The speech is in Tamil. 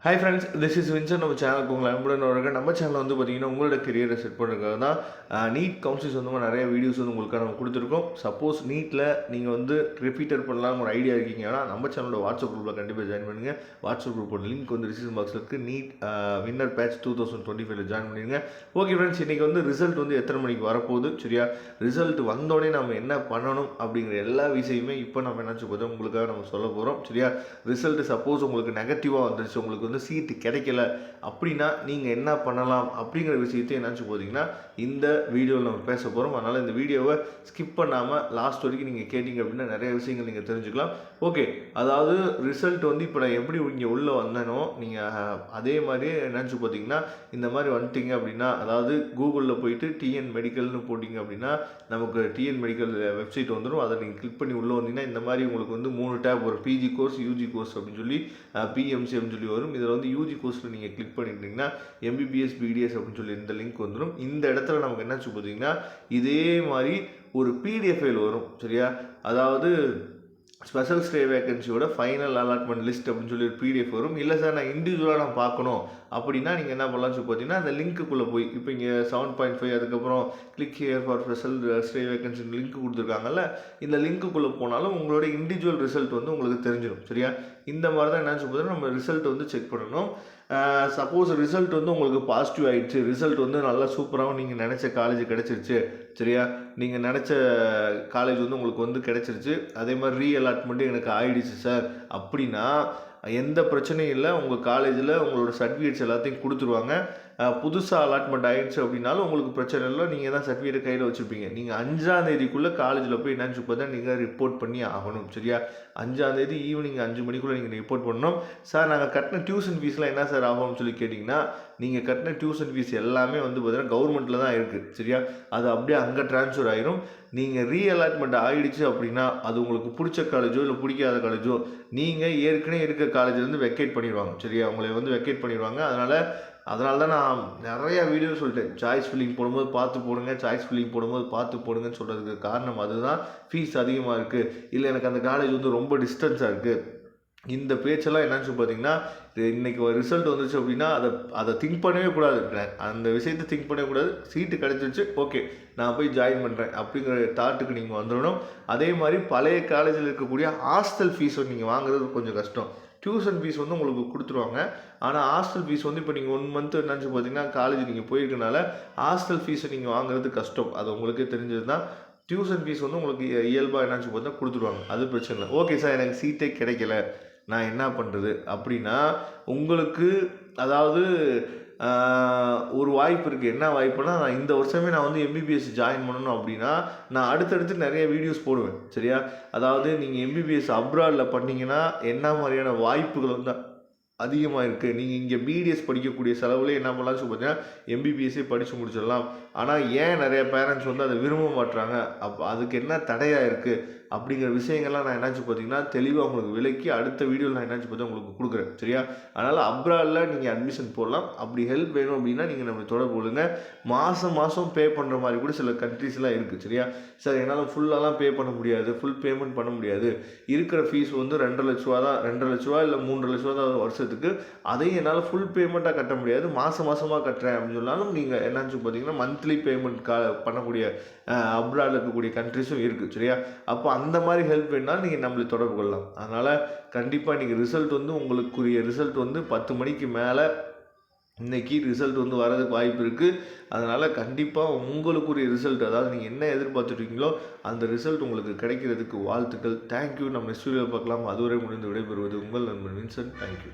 Hi friends, this is Vinson. நம்ம சேனலுக்கு உங்களை அன்புடன் வரவேற்கிறேன். நம்ம சேனலில் வந்து பார்த்தீங்கன்னா உங்களோட கெரியரை செட் பண்ணுறதுக்காக தான் நீட் கவுன்சில்ஸ் வந்து நிறைய வீடியோஸ் வந்து உங்களுக்காக நம்ம கொடுத்துருக்கோம். சப்போஸ் நீட்டில் நீங்கள் வந்து ரிப்பீட்டர் பண்ணலாம் ஒரு ஐடியா இருக்கீங்கன்னா நம்ம சேனலோட வாட்ஸ்அப் குரூப்பில் கண்டிப்பாக ஜாயின் பண்ணுங்கள். வாட்ஸ்அப் குரூப்போட லிங்க் வந்து டிஸ்கிரிப்ஷன் பாக்ஸில் இருக்குது. நீட் வின்னர் பேட்ச் 2025 ஜாயின் பண்ணிடுங்க. ஓகே ஃப்ரெண்ட்ஸ், இன்றைக்கி வந்து ரிசல்ட் வந்து எத்தனை மணிக்கு வரப்போகுது, சரியா? ரிசல்ட் வந்தோடனே நம்ம என்ன பண்ணணும் அப்படிங்கிற எல்லா விஷயமே இப்போ நம்ம என்ன சொல்லுவோம் உங்களுக்காக நம்ம சொல்ல போகிறோம், சரியா? ரிசல்ட் சப்போஸ் உங்களுக்கு நெகட்டிவாக வந்துருச்சு, உங்களுக்கு வந்து சீட்டு கிடைக்கல அப்படின்னா நீங்கள் என்ன பண்ணலாம் அப்படிங்கிற விஷயத்தை என்னாச்சு போதிங்கன்னா இந்த வீடியோவில் நம்ம பேச போகிறோம். அதனால் இந்த வீடியோவை ஸ்கிப் பண்ணாமல் லாஸ்ட் வரைக்கும் நீங்கள் கேட்டிங்க அப்படின்னா நிறைய விஷயங்கள் நீங்கள் தெரிஞ்சுக்கலாம். ஓகே, அதாவது ரிசல்ட் வந்து இப்போ நான் எப்படி இங்கே உள்ளே வந்தேனோ நீங்கள் அதே மாதிரியே என்னாச்சு பார்த்தீங்கன்னா இந்த மாதிரி வந்துட்டீங்க அப்படின்னா, அதாவது கூகுளில் போயிட்டு டிஎன் மெடிக்கல்னு போட்டிங்க அப்படின்னா நமக்கு டிஎன் மெடிக்கல் வெப்சைட் வந்துடும். அதை நீங்கள் கிளிக் பண்ணி உள்ளே வந்தீங்கன்னா இந்த மாதிரி உங்களுக்கு வந்து 3 டேப் வரும். பிஜி கோர்ஸ், யூஜி கோர்ஸ் அப்படின்னு சொல்லி பிஎம்சி அப்படின்னு சொல்லி வரும். இதில் வந்து யூஜி கோர்ஸில் நீங்கள் கிளிக் பண்ணிட்டீங்கன்னா எம்பிபிஎஸ் பிடிஎஸ் அப்படின்னு சொல்லி இந்த லிங்க் வந்துடும். இந்த இடத்துல நமக்கு என்ன பார்த்தீங்கன்னா இதே மாதிரி ஒரு பிடிஎஃப் ஃபைல் வரும், சரியா? அதாவது ஸ்பெஷல் ஸ்டே வேகன்சியோட ஃபைனல் அலாட்மெண்ட் லிஸ்ட் அப்படின்னு சொல்லி ஒரு பிடிஎஃப் வரும். இல்லை சார் நான் இண்டிவிஜுவலாக நான் பார்க்கணும் அப்படின்னா நீங்கள் என்ன பண்ணலாம்னு சொல்லி பார்த்தீங்கன்னா அந்த லிங்க்குள்ளே போய் இப்போ இங்கே 7.5 அதுக்கப்புறம் click here for special stray vacancy link கொடுத்துருக்காங்கல்ல, இந்த லிங்க்குள்ளே போனாலும் உங்களோட இண்டிவிஜுவல் ரிசல்ட் வந்து உங்களுக்கு தெரிஞ்சிடும், சரியா? இந்த மாதிரி தான் என்ன சொல்லி நம்ம ரிசல்ட் வந்து செக் பண்ணணும். சப்போஸ் ரிசல்ட் வந்து உங்களுக்கு பாசிட்டிவ் ஆகிடுச்சு, ரிசல்ட் வந்து நல்லா சூப்பராகவும் நீங்கள் நினச்ச காலேஜ் கிடச்சிருச்சு, சரியா? நீங்கள் நினச்ச காலேஜ் வந்து உங்களுக்கு வந்து கிடச்சிருச்சு, அதே மாதிரி ரீஅலாட்மெண்ட்டு எனக்கு ஆகிடுச்சு சார் அப்படின்னா எந்த பிரச்சனையும் இல்லை. உங்கள் காலேஜில் உங்களோட சர்டிஃபிகேட்ஸ் எல்லாத்தையும் கொடுத்துருவாங்க. புதுசாக அலாட்மெண்ட் ஆகிடுச்சு அப்படின்னாலும் உங்களுக்கு பிரச்சனை இல்லை. நீங்கள் தான் சர்டிஃபிகேட் கையில் வச்சுருப்பீங்க. நீங்கள் 5ஆம் தேதிக்குள்ளே காலேஜில் போய் என்னன்னு பார்த்தா நீங்கள் ரிப்போர்ட் பண்ணி ஆகணும், சரியா? 5ஆம் தேதி ஈவினிங் 5 மணிக்குள்ளே நீங்கள் ரிப்போர்ட் பண்ணணும். சார் நாங்கள் கட்டின டியூஷன் ஃபீஸ்லாம் என்ன சார் ஆகும்னு சொல்லி கேட்டிங்கன்னா நீங்கள் கட்டின டியூஷன் ஃபீஸ் எல்லாமே வந்து பார்த்தீங்கன்னா கவர்மெண்ட்டில் தான் இருக்குது, சரியா? அது அப்படியே அங்கே ட்ரான்ஸ்ஃபர் ஆகிரும். நீங்கள் ரீஅலாட்மெண்ட் ஆகிடுச்சு அப்படின்னா அது உங்களுக்கு பிடிச்ச காலேஜோ இல்லை பிடிக்காத காலேஜோ நீங்கள் ஏற்கனவே இருக்க காலேஜ்லேருந்து வெக்கேட் பண்ணிடுவாங்க, சரியா? உங்களை வந்து வெக்கேட் பண்ணிடுவாங்க. அதனால தான் நான் நிறையா வீடியோ சொல்லிட்டேன், சாய்ஸ் ஃபில்லிங் போடும்போது பார்த்து போடுங்க, சாய்ஸ் ஃபில்லிங் போடும்போது பார்த்து போடுங்கன்னு சொல்கிறதுக்கு காரணம் அதுதான். ஃபீஸ் அதிகமாக இருக்குது, இல்லை எனக்கு அந்த காலேஜ் வந்து ரொம்ப டிஸ்டன்ஸாக இருக்குது, இந்த பேச்செல்லாம் என்னன்னு சொல்லி பார்த்தீங்கன்னா இன்றைக்கி ஒரு ரிசல்ட் வந்துச்சு அப்படின்னா அதை திங்க் பண்ணவே கூடாது. அந்த விஷயத்தை திங்க் பண்ணவே கூடாது. சீட்டு கிடச்சிருச்சு, ஓகே நான் போய் ஜாயின் பண்ணுறேன் அப்படிங்கிற தாட்டுக்கு நீங்கள் வந்துடணும். அதே மாதிரி பழைய காலேஜில் இருக்கக்கூடிய ஹாஸ்டல் ஃபீஸை நீங்கள் வாங்குறது கொஞ்சம் கஷ்டம். டியூஷன் ஃபீஸ் வந்து உங்களுக்கு கொடுத்துருவாங்க. ஆனால் ஹாஸ்டல் ஃபீஸ் வந்து இப்போ நீங்கள் 1 மந்த் என்னன்னு பார்த்தீங்கன்னா காலேஜ் நீங்கள் போயிருக்கனால ஹாஸ்டல் ஃபீஸை நீங்கள் வாங்குறது கஷ்டம். அது உங்களுக்கே தெரிஞ்சது தான். டியூஷன் ஃபீஸ் வந்து உங்களுக்கு இயல்பாக என்னன்னு பார்த்தா கொடுத்துருவாங்க, அது பிரச்சனை இல்லை. ஓகே சார் எனக்கு சீட்டே கிடைக்கல, நான் என்ன பண்ணுறது அப்படின்னா உங்களுக்கு அதாவது ஒரு வாய்ப்பு இருக்குது. என்ன வாய்ப்புனா நான் இந்த வருஷமே நான் வந்து எம்பிபிஎஸ் ஜாயின் பண்ணணும் அப்படின்னா நான் அடுத்தடுத்து நிறைய வீடியோஸ் போடுவேன், சரியா? அதாவது நீங்கள் எம்பிபிஎஸ் அப்ராடில் பண்ணிங்கன்னா என்ன மாதிரியான வாய்ப்புகள் வந்து அதிகமாக இருக்குது. நீங்கள் இங்கே பிடிஎஸ் படிக்கக்கூடிய செலவுலேயே என்ன பண்ணலாம்னு சொல்லி பார்த்தீங்கன்னா எம்பிபிஎஸ்ஸே படித்து முடிச்சிடலாம். ஆனால் ஏன் நிறைய பேரண்ட்ஸ் வந்து அதை விரும்ப மாட்டுறாங்க, அதுக்கு என்ன தடையாக இருக்குது அப்படிங்கிற விஷயங்கள்லாம் நான் என்னாச்சு பார்த்தீங்கன்னா தெளிவாக உங்களுக்கு விளக்கி அடுத்த வீடியோவில் நான் என்னாச்சு பார்த்தா உங்களுக்கு கொடுக்குறேன், சரியா? அதனால் அப்ராடில் நீங்கள் அட்மிஷன் போடலாம். அப்படி ஹெல்ப் வேணும் அப்படின்னா நீங்கள் நம்மளை தொடர்பு கொள்ளுங்க. மாதம் பே பண்ணுற மாதிரி கூட சில கண்ட்ரீஸ்லாம் இருக்குது, சரியா? சார் என்னால் ஃபுல்லாலாம் பே பண்ண முடியாது, ஃபுல் பேமெண்ட் பண்ண முடியாது, இருக்கிற ஃபீஸ் வந்து 2.5 லட்ச ரூபா தான், 2.5 லட்ச ரூபா இல்லை 3.5 லட்ச ரூபா தான் வருஷத்துக்கு, அதையும் என்னால் ஃபுல் பேமெண்ட்டாக கட்ட முடியாது, மாதமாக கட்டுறேன் அப்படின்னு சொன்னாலும் நீங்கள் என்னாச்சு பார்த்தீங்கன்னா மந்த்லி பேமெண்ட் பண்ணக்கூடிய அப்ராடில் இருக்கக்கூடிய கண்ட்ரிஸும் இருக்குது, சரியா? அப்போ அந்த மாதிரி ஹெல்ப் வேணாலும் நீங்கள் நம்மளை தொடர்பு கொள்ளலாம். அதனால் கண்டிப்பாக இன்றைக்கி ரிசல்ட் வந்து உங்களுக்குரிய ரிசல்ட் வந்து 10 மணிக்கு மேலே இன்றைக்கி ரிசல்ட் வந்து வரதுக்கு வாய்ப்பு இருக்குது. அதனால் கண்டிப்பாக உங்களுக்குரிய ரிசல்ட், அதாவது நீங்கள் என்ன எதிர்பார்த்துருக்கீங்களோ அந்த ரிசல்ட் உங்களுக்கு கிடைக்கிறதுக்கு வாழ்த்துக்கள். தேங்க்யூ. நம்ம நெக்ஸ்ட் வீடியோ பார்க்கலாம். அதுவரை முடிந்து விடைபெறுவது உங்கள் நண்பன் வின்சென்ட். தேங்க்யூ.